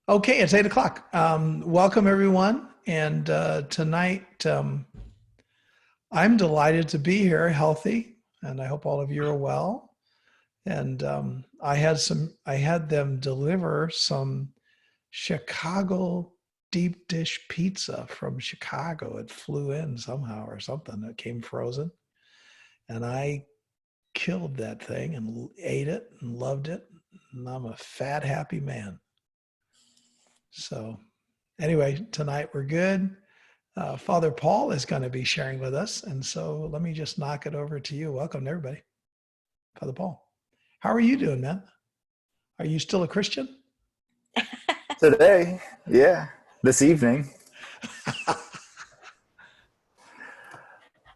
Okay, it's 8 o'clock. Welcome everyone. And tonight, I'm delighted to be here, healthy, and I hope all of you are well. And I had them deliver some Chicago deep dish pizza from Chicago. It flew in somehow or something. It came frozen, and I killed that thing and ate it and loved it. And I'm a fat, happy man. So anyway, tonight we're good. Father Paul is going to be sharing with us. And so let me just knock it over to you. Welcome to everybody. Father Paul, how are you doing, man? Are you still a Christian? Today, yeah, this evening.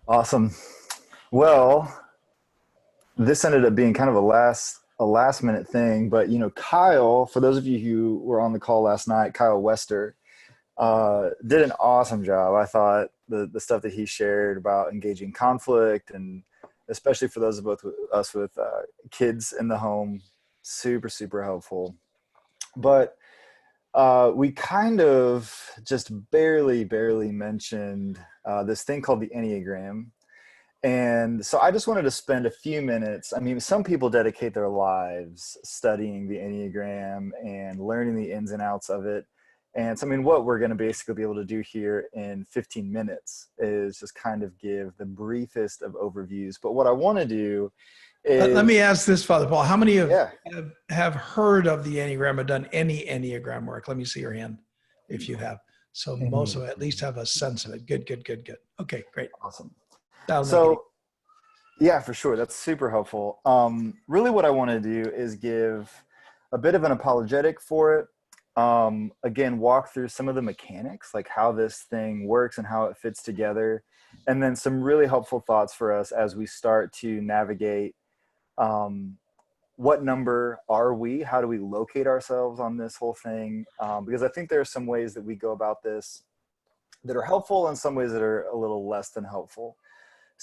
Awesome. Well, this ended up being kind of a last minute thing, but Kyle, for those of you who were on the call last night, Kyle Wester, did an awesome job. I thought the stuff that he shared about engaging conflict, and especially for those of us with kids in the home, super, super helpful. But we kind of just barely mentioned this thing called the Enneagram. And so I just wanted to spend a few minutes. I mean, some people dedicate their lives studying the Enneagram and learning the ins and outs of it. And so, I mean, what we're going to basically be able to do here in 15 minutes is just kind of give the briefest of overviews. But what I want to do Let me is, ask this, Father Paul. How many yeah, have heard of the Enneagram or done any Enneagram work? Let me see your hand if you have. So most of it at least have a sense of it. Good, good, good, good. Okay, great. awesome. That'll make it easy. So yeah, for sure. That's super helpful. Really what I want to do is give a bit of an apologetic for it. Again, walk through some of the mechanics, like how this thing works and how it fits together. And then some really helpful thoughts for us as we start to navigate what number are we? How do we locate ourselves on this whole thing? Because I think there are some ways that we go about this that are helpful and some ways that are a little less than helpful.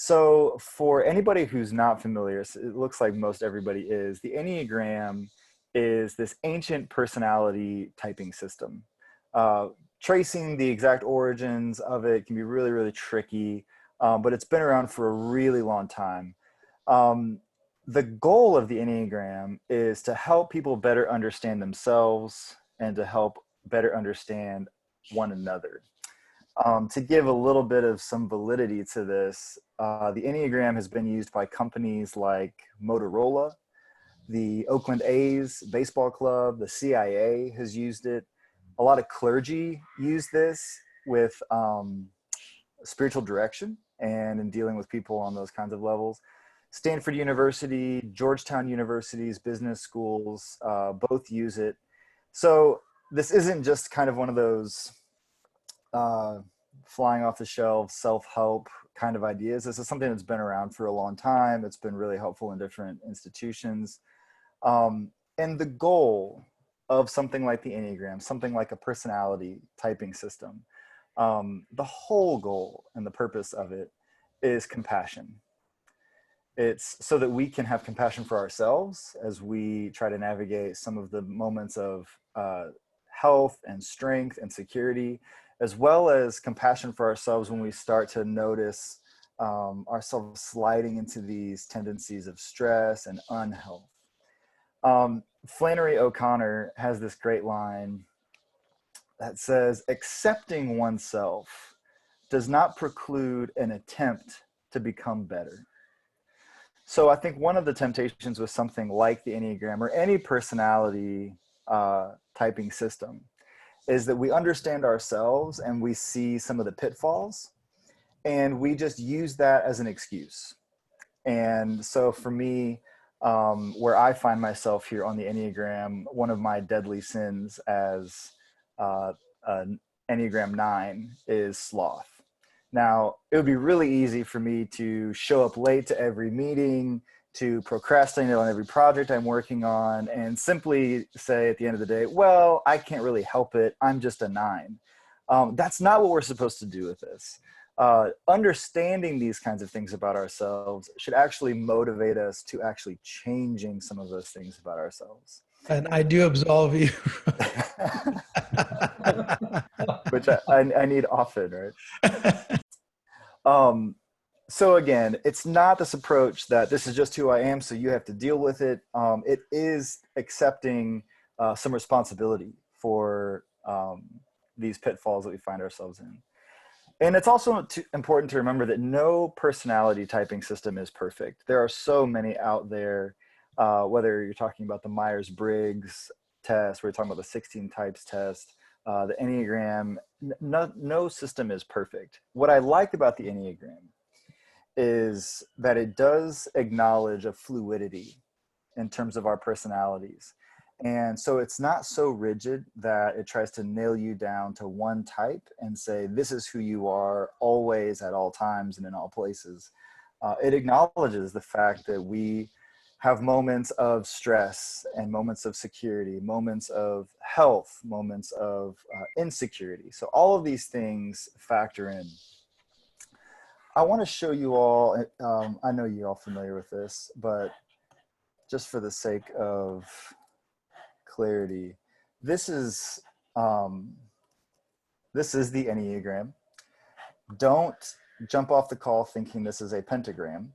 So for anybody who's not familiar, it looks like most everybody is, the Enneagram is this ancient personality typing system. Tracing the exact origins of it can be really, really tricky, but it's been around for a really long time. Um, the goal of the Enneagram is to help people better understand themselves and to help better understand one another. To give a little bit of some validity to this, the Enneagram has been used by companies like Motorola, the Oakland A's baseball club, the CIA has used it. A lot of clergy use this with spiritual direction and in dealing with people on those kinds of levels. Stanford University, Georgetown University's business schools both use it. So this isn't just kind of one of those flying off the shelf, self-help kind of ideas. This is something that's been around for a long time. It's been really helpful in different institutions. And the goal of something like the Enneagram, something like a personality typing system, the whole goal and the purpose of it is compassion. It's so that we can have compassion for ourselves as we try to navigate some of the moments of health and strength and security, as well as compassion for ourselves when we start to notice ourselves sliding into these tendencies of stress and unhealth. Flannery O'Connor has this great line that says, accepting oneself does not preclude an attempt to become better. So I think one of the temptations with something like the Enneagram or any personality typing system is that we understand ourselves and we see some of the pitfalls and we just use that as an excuse. And so for me, where I find myself here on the Enneagram, one of my deadly sins as an Enneagram 9 is sloth. Now, it would be really easy for me to show up late to every meeting, to procrastinate on every project I'm working on, and simply say at the end of the day, well, I can't really help it. I'm just a 9. That's not what we're supposed to do with this. Understanding these kinds of things about ourselves should actually motivate us to actually changing some of those things about ourselves. And I do absolve you. which I need often, right? Um, so again, it's not this approach that this is just who I am, so you have to deal with it. It is accepting some responsibility for these pitfalls that we find ourselves in. And it's also important to remember that no personality typing system is perfect. There are so many out there, whether you're talking about the Myers-Briggs test, we're talking about the 16 types test, the Enneagram. No system is perfect. What I like about the Enneagram is that it does acknowledge a fluidity in terms of our personalities. And so it's not so rigid that it tries to nail you down to one type and say, this is who you are always at all times and in all places. It acknowledges the fact that we have moments of stress and moments of security, moments of health, moments of insecurity. So all of these things factor in. I want to show you all, I know you're all familiar with this, but just for the sake of clarity, this is the Enneagram. Don't jump off the call thinking this is a pentagram.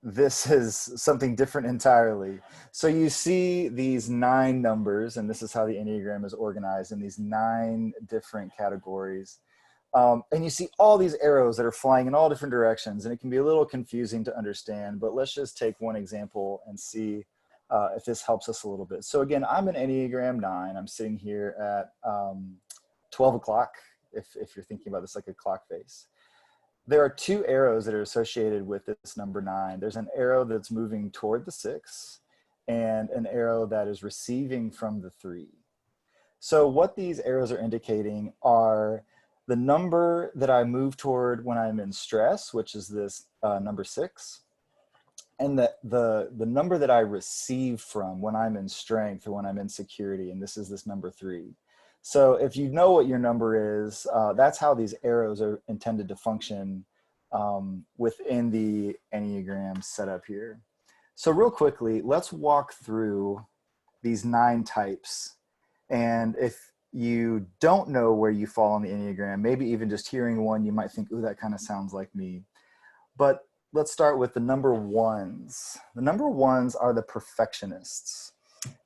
This is something different entirely. So you see these 9 numbers, and this is how the Enneagram is organized in these 9 different categories. And you see all these arrows that are flying in all different directions, and it can be a little confusing to understand, but let's just take one example and see if this helps us a little bit. So again, I'm an Enneagram 9. I'm sitting here at 12 o'clock, if you're thinking about this like a clock face. There are 2 arrows that are associated with this number 9. There's an arrow that's moving toward the 6 and an arrow that is receiving from the 3. So what these arrows are indicating are the number that I move toward when I'm in stress, which is this number 6, and the number that I receive from when I'm in strength or when I'm in security, and this is this number 3. So if you know what your number is, that's how these arrows are intended to function within the Enneagram setup here. So real quickly, let's walk through these 9 types. And if you don't know where you fall on the Enneagram, maybe even just hearing one, you might think, ooh, that kind of sounds like me. But let's start with the number 1s. The number 1s are the perfectionists.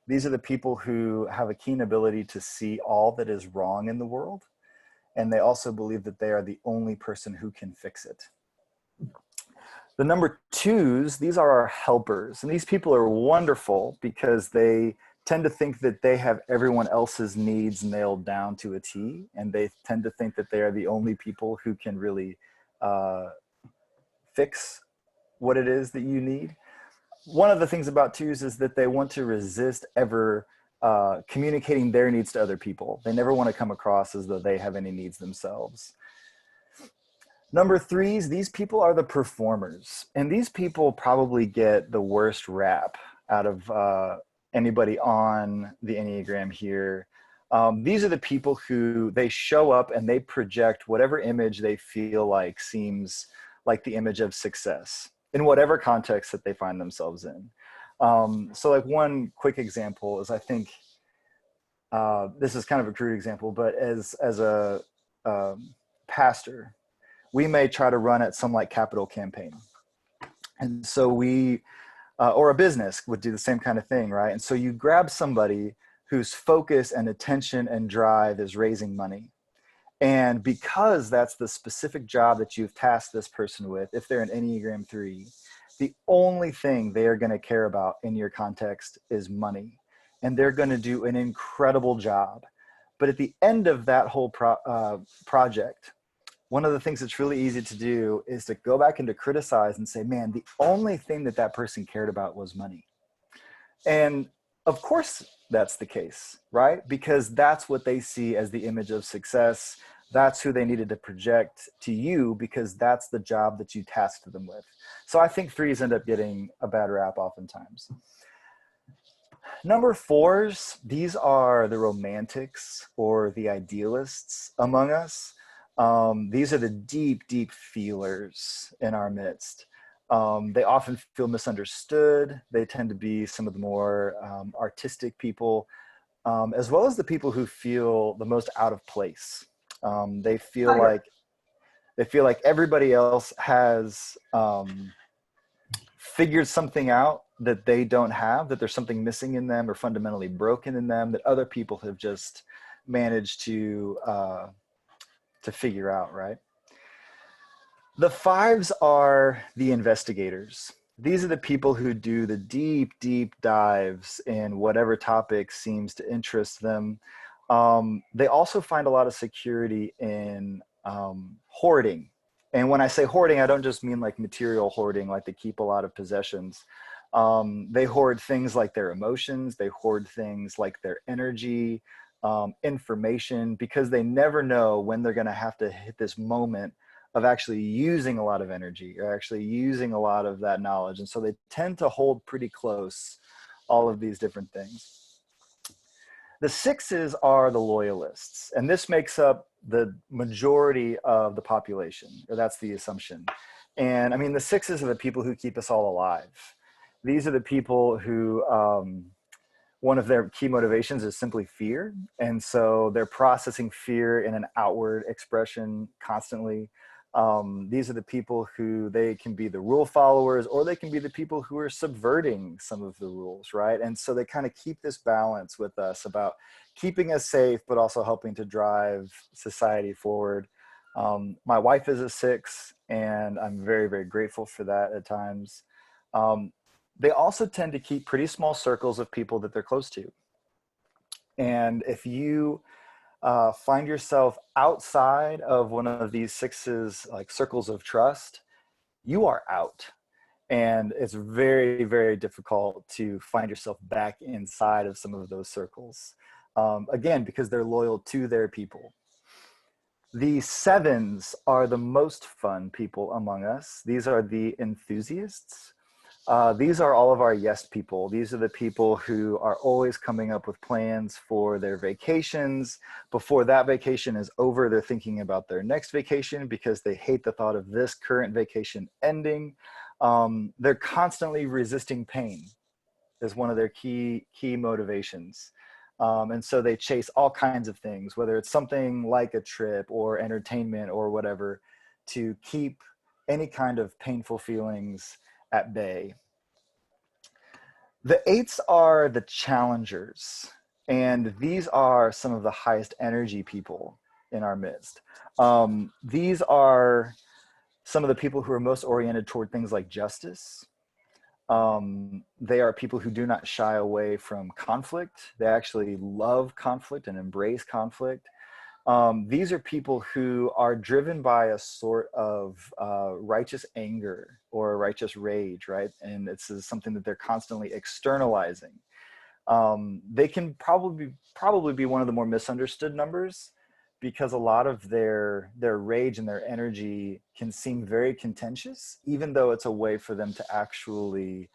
These are the people who have a keen ability to see all that is wrong in the world. And they also believe that they are the only person who can fix it. The number 2s, these are our helpers. And these people are wonderful because they tend to think that they have everyone else's needs nailed down to a T, and they tend to think that they are the only people who can really fix what it is that you need. One of the things about 2s is that they want to resist ever communicating their needs to other people. They never want to come across as though they have any needs themselves. Number 3s, these people are the performers, and these people probably get the worst rap out of anybody on the Enneagram here. These are the people who they show up and they project whatever image they feel like seems like the image of success in whatever context that they find themselves in. So like one quick example is, I think this is kind of a crude example, but as a pastor, we may try to run at some like capital campaign. And so we, or a business would do the same kind of thing, right? And so you grab somebody whose focus and attention and drive is raising money. And because that's the specific job that you've tasked this person with, if they're an Enneagram 3, the only thing they are going to care about in your context is money. And they're going to do an incredible job. But at the end of that whole project, one of the things that's really easy to do is to go back and to criticize and say, man, the only thing that that person cared about was money. And of course that's the case, right? Because that's what they see as the image of success. That's who they needed to project to you because that's the job that you tasked them with. So I think 3s end up getting a bad rap oftentimes. Number 4s, these are the romantics or the idealists among us. These are the deep, deep feelers in our midst. They often feel misunderstood. They tend to be some of the more artistic people. as well as the people who feel the most out of place. Um, they feel Higher. like they feel like everybody else has figured something out that they don't have, that there's something missing in them or fundamentally broken in them that other people have just managed to figure out, right? The fives are the investigators. These are the people who do the deep, deep dives in whatever topic seems to interest them. They also find a lot of security in hoarding. And when I say hoarding, I don't just mean like material hoarding, like they keep a lot of possessions. They hoard things like their emotions, they hoard things like their energy, information, because they never know when they're going to have to hit this moment of actually using a lot of energy or actually using a lot of that knowledge. And so they tend to hold pretty close all of these different things. The sixes are the loyalists, and this makes up the majority of the population, or that's the assumption. And I mean, the sixes are the people who keep us all alive. These are the people who, one of their key motivations is simply fear. And so they're processing fear in an outward expression constantly. These are the people who they can be the rule followers, or they can be the people who are subverting some of the rules, right? And so they kind of keep this balance with us about keeping us safe, but also helping to drive society forward. My wife is a six, and I'm very, very grateful for that at times. Um, they also tend to keep pretty small circles of people that they're close to. And if you find yourself outside of one of these sixes, like circles of trust, you are out. And it's very, very difficult to find yourself back inside of some of those circles. Again, because they're loyal to their people. The sevens are the most fun people among us. These are the enthusiasts. These are all of our yes people. These are the people who are always coming up with plans for their vacations. Before that vacation is over, they're thinking about their next vacation because they hate the thought of this current vacation ending. They're constantly resisting pain is one of their key motivations. And so they chase all kinds of things, whether it's something like a trip or entertainment or whatever, to keep any kind of painful feelings at bay. The eights are the challengers, and these are some of the highest energy people in our midst. These are some of the people who are most oriented toward things like justice. They are people who do not shy away from conflict. They actually love conflict and embrace conflict. These are people who are driven by a sort of righteous anger or a righteous rage, right? And it's something that they're constantly externalizing. They can probably be one of the more misunderstood numbers because a lot of their rage and their energy can seem very contentious, even though it's a way for them to actually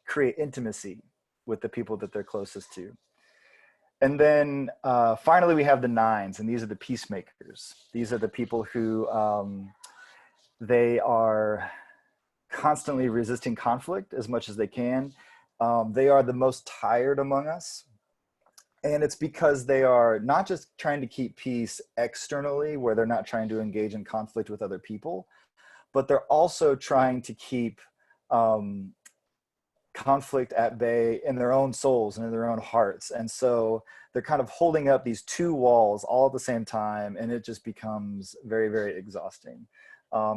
create intimacy with the people that they're closest to. And then finally, we have the nines, and these are the peacemakers. These are the people who they are constantly resisting conflict as much as they can. They are the most tired among us. And it's because they are not just trying to keep peace externally, where they're not trying to engage in conflict with other people, but they're also trying to keep um, conflict at bay in their own souls and in their own hearts. And so they're kind of holding up these two walls all at the same time, and it just becomes very, very exhausting.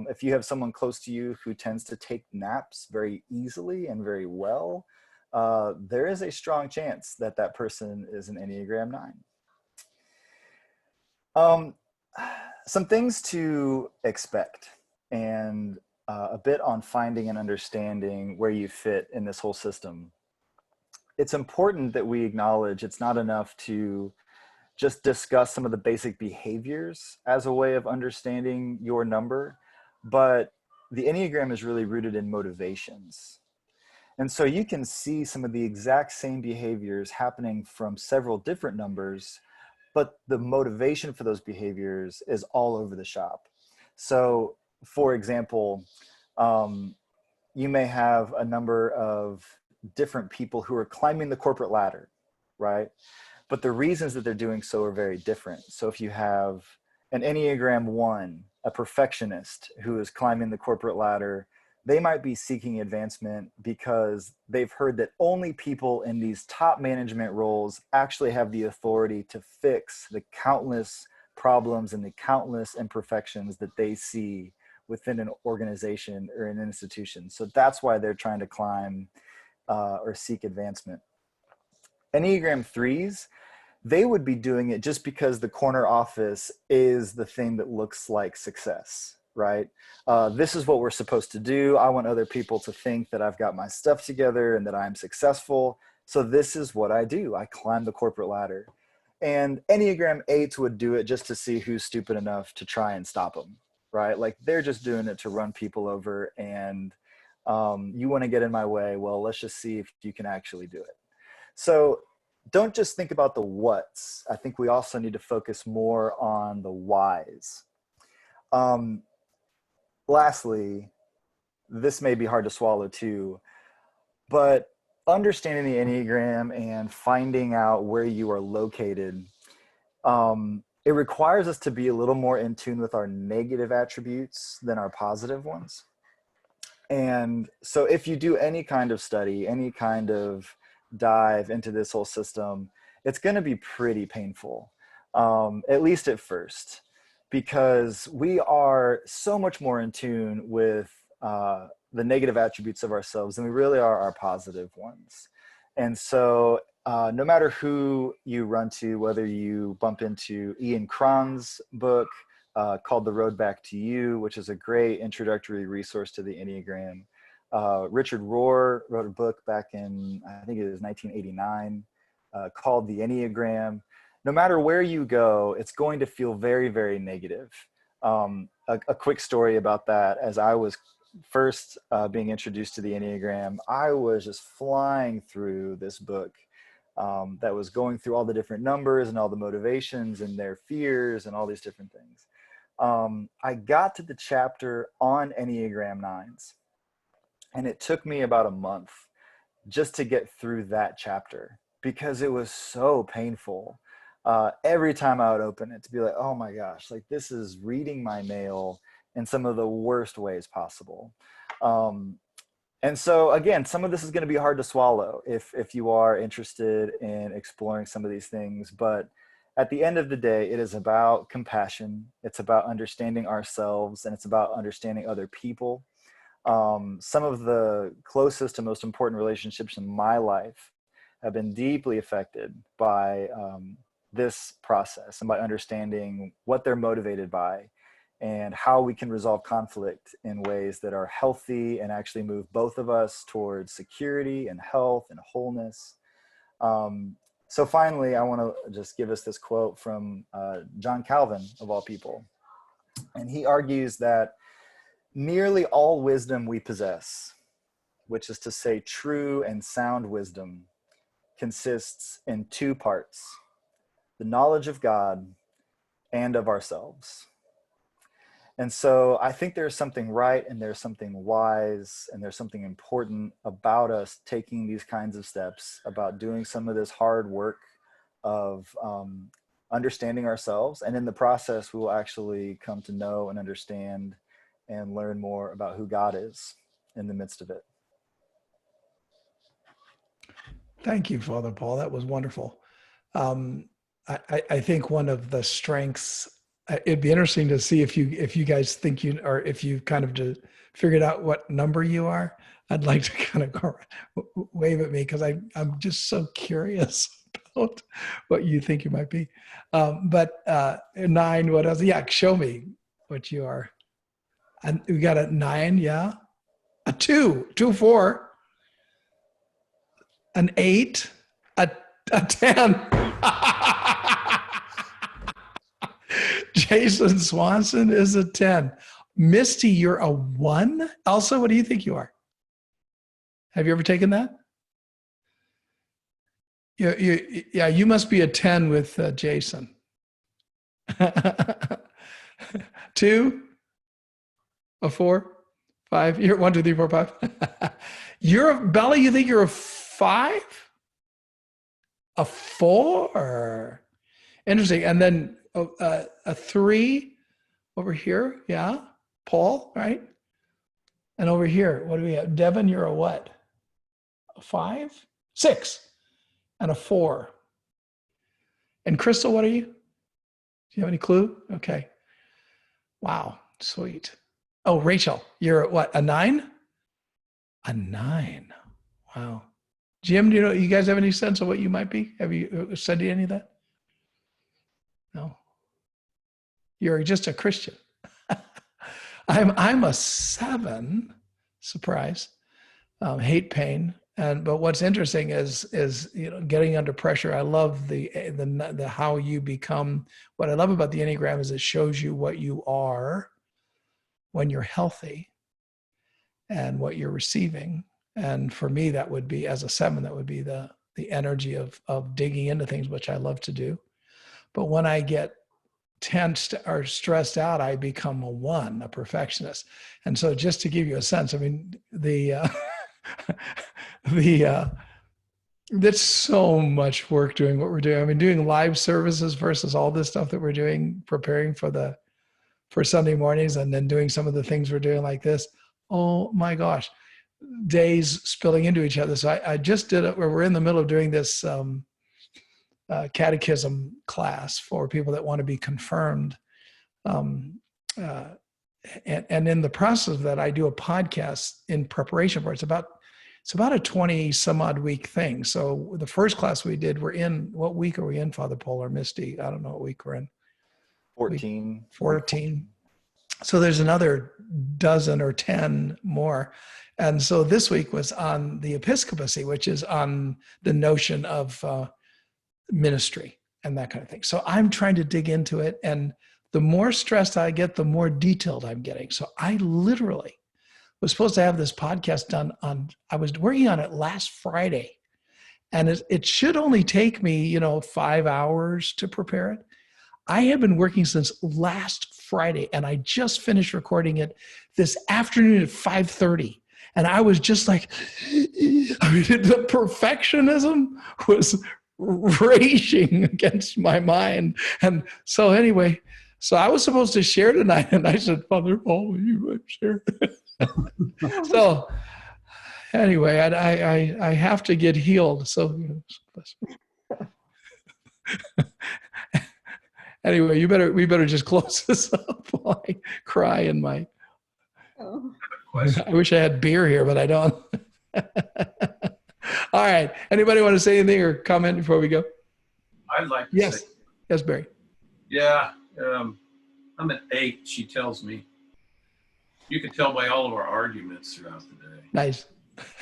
If you have someone close to you who tends to take naps very easily and very well, there is a strong chance that that person is an Enneagram 9. Um, some things to expect, and a bit on finding and understanding where you fit in this whole system. It's important that we acknowledge it's not enough to just discuss some of the basic behaviors as a way of understanding your number, but the Enneagram is really rooted in motivations. And so you can see some of the exact same behaviors happening from several different numbers, but the motivation for those behaviors is all over the shop. So, for example, um, you may have a number of different people who are climbing the corporate ladder. right? But the reasons that they're doing so are very different. So if you have an Enneagram 1, a perfectionist who is climbing the corporate ladder, they might be seeking advancement because they've heard that only people in these top management roles actually have the authority to fix the countless problems and the countless imperfections that they see within an organization or an institution. So that's why they're trying to climb or seek advancement. Enneagram 3s, they would be doing it just because the corner office is the thing that looks like success, right? This is what we're supposed to do. I want other people to think that I've got my stuff together and that I'm successful. So this is what I do. I climb the corporate ladder. And Enneagram 8s would do it just to see who's stupid enough to try and stop them, right? Like they're just doing it to run people over, and you want to get in my way. Well, let's just see if you can actually do it. So don't just think about the whats. I think we also need to focus more on the whys. Lastly, this may be hard to swallow too, but understanding the Enneagram and finding out where you are located, it requires us to be a little more in tune with our negative attributes than our positive ones. And so if you do any kind of study, any kind of dive into this whole system, it's going to be pretty painful, at least at first, because we are so much more in tune with the negative attributes of ourselves than we really are our positive ones. And so no matter who you run to, whether you bump into Ian Cron's book called The Road Back to You, which is a great introductory resource to the Enneagram. Richard Rohr wrote a book back in, I think it was 1989, called The Enneagram. No matter where you go, it's going to feel very, very negative. A quick story about that: as I was first being introduced to the Enneagram, I was just flying through this book that was going through all the different numbers and all the motivations and their fears and all these different things. I got to the chapter on Enneagram 9s, and it took me about a month just to get through that chapter because it was so painful. Every time I would open it, to be like, oh my gosh, like this is reading my mail in some of the worst ways possible. And so again, some of this is going to be hard to swallow if you are interested in exploring some of these things. But at the end of the day, it is about compassion. It's about understanding ourselves, and it's about understanding other people. Some of the closest and most important relationships in my life have been deeply affected by this process and by understanding what they're motivated by and how we can resolve conflict in ways that are healthy and actually move both of us towards security and health and wholeness. So finally, I want to just give us this quote from John Calvin, of all people. And he argues that nearly all wisdom we possess, which is to say true and sound wisdom, consists in two parts: the knowledge of God and of ourselves. And so I think there's something right and there's something wise and there's something important about us taking these kinds of steps, about doing some of this hard work of understanding ourselves. And in the process, we will actually come to know and understand and learn more about who God is in the midst of it. Thank you, Father Paul. That was wonderful. I think one of the strengths, it'd be interesting to see if you guys think you, or if you kind of just figured out what number you are. I'd like to kind of go wave at me because I'm just so curious about what you think you might be. But 9, what else? Yeah, show me what you are. And we got a 9, yeah. A 2, 4, an 8, a 10. Jason Swanson is a 10. Misty, you're a 1. Elsa, what do you think you are? Have you ever taken that? Yeah, you must be a 10 with Jason. 2, a 4, 5. You're 1, 2, 3, 4, 5. You're a Bella. You think you're a 5? A 4. Interesting. And then a 3 over here. Yeah. Paul, right? And over here, what do we have? Devin, you're a what? A 5? 6. And a 4. And Crystal, what are you? Do you have any clue? Okay. Wow. Sweet. Oh, Rachel, you're what? A 9? A 9. Wow. Jim, do you guys have any sense of what you might be? Have you studied any of that? No. You're just a Christian. I'm a 7. Surprise. Hate pain. But what's interesting is getting under pressure. I love the how you become. What I love about the Enneagram is it shows you what you are when you're healthy and what you're receiving. And for me, that would be, as a 7, that would be the energy of digging into things, which I love to do. But when I get tensed or stressed out, I become a 1, a perfectionist. And so, just to give you a sense, I mean, that's so much work doing what we're doing. I mean, doing live services versus all this stuff that we're doing, preparing for Sunday mornings, and then doing some of the things we're doing like this. Oh my gosh, days spilling into each other. So I just did it where we're in the middle of doing this catechism class for people that want to be confirmed. And in the process of that, I do a podcast in preparation for it. It's about a 20 some odd week thing. So the first class we did, what week are we in, Father Paul or Misty? I don't know what week we're in. 14. 14. So there's another dozen or 10 more. And so this week was on the episcopacy, which is on the notion of ministry and that kind of thing. So I'm trying to dig into it. And the more stressed I get, the more detailed I'm getting. So I literally was supposed to have this podcast done I was working on it last Friday. And it should only take me, 5 hours to prepare it. I have been working since last Friday, and I just finished recording it this afternoon at 5:30. And I was just like, the perfectionism was raging against my mind. And so anyway, so I was supposed to share tonight, and I said, Father Paul, will you share? So anyway, I have to get healed. So anyway, we better just close this up while I cry in my. Oh. I wish I had beer here, but I don't. All right. Anybody want to say anything or comment before we go? I'd like to say. Yes, Barry. Yeah, I'm an 8. She tells me. You can tell by all of our arguments throughout the day. Nice.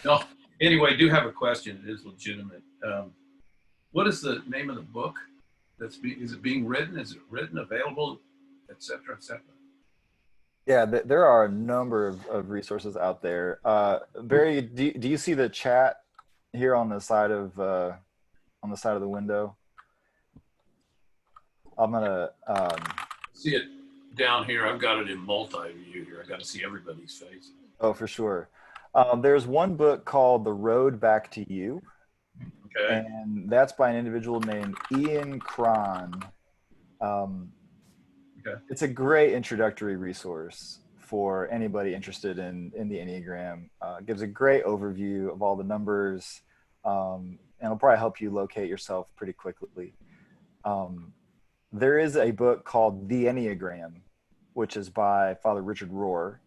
No. Anyway, I do have a question. It is legitimate. What is the name of the book? Is it being written? Is it written, available, et cetera, et cetera? Yeah, there are a number of resources out there. Barry, do you see the chat here on the side of the window? I'm gonna see it down here. I've got it in multi-view here. I got to see everybody's face. Oh, for sure. There's one book called The Road Back to You. Okay. And that's by an individual named Ian Cron. Okay. It's a great introductory resource for anybody interested in the Enneagram. It gives a great overview of all the numbers, and it'll probably help you locate yourself pretty quickly. There is a book called The Enneagram, which is by Father Richard Rohr.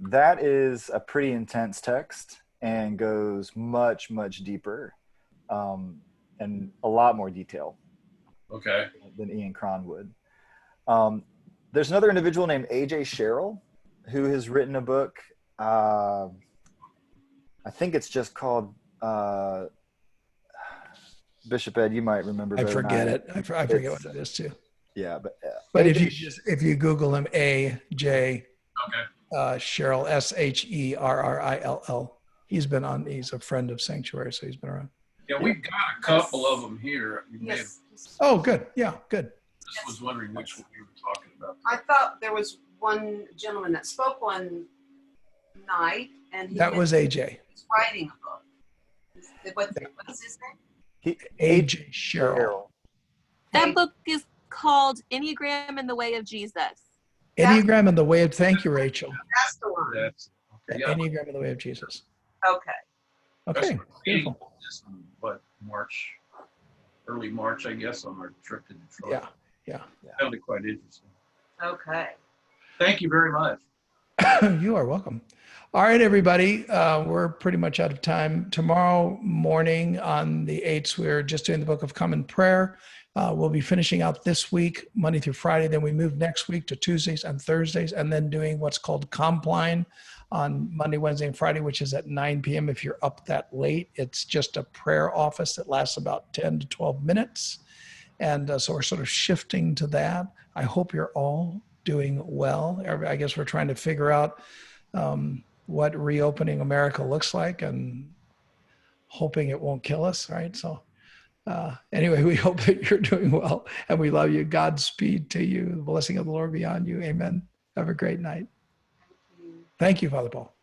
That is a pretty intense text and goes much, much deeper and a lot more detail. Okay. Than Ian Cron would. There's another individual named AJ Sherrill who has written a book. I think it's just called Bishop Ed. You might remember. I forget it. I forget what it is too. Yeah, but if you Google him, AJ Sherrill, SHERRILL. He's a friend of Sanctuary, so he's been around. Yeah, we've got a couple of them here. Yes. Oh, good. Yeah, good. Just was wondering which one you were talking about. I thought there was one gentleman that spoke one night, and that was AJ. He's writing a book. What is his name? A.J. Sherrill. That book is called Enneagram in the Way of Jesus. Enneagram in the Way of, thank you, Rachel. That's the one. That's okay. Yeah. Enneagram in the Way of Jesus. Okay. Okay, beautiful. Just in, what, March, early March, I guess, on our trip to Detroit. Yeah. That'll be quite interesting. Okay. Thank you very much. You are welcome. All right, everybody. We're pretty much out of time. Tomorrow morning on the 8th, we're just doing the Book of Common Prayer. We'll be finishing out this week, Monday through Friday. Then we move next week to Tuesdays and Thursdays, and then doing what's called Compline on Monday, Wednesday, and Friday, which is at 9 p.m. If you're up that late, it's just a prayer office that lasts about 10 to 12 minutes. And so we're sort of shifting to that. I hope you're all doing well. I guess we're trying to figure out what reopening America looks like and hoping it won't kill us, right? So anyway, we hope that you're doing well and we love you. Godspeed to you. The blessing of the Lord be on you. Amen. Have a great night. Thank you, Father Paul.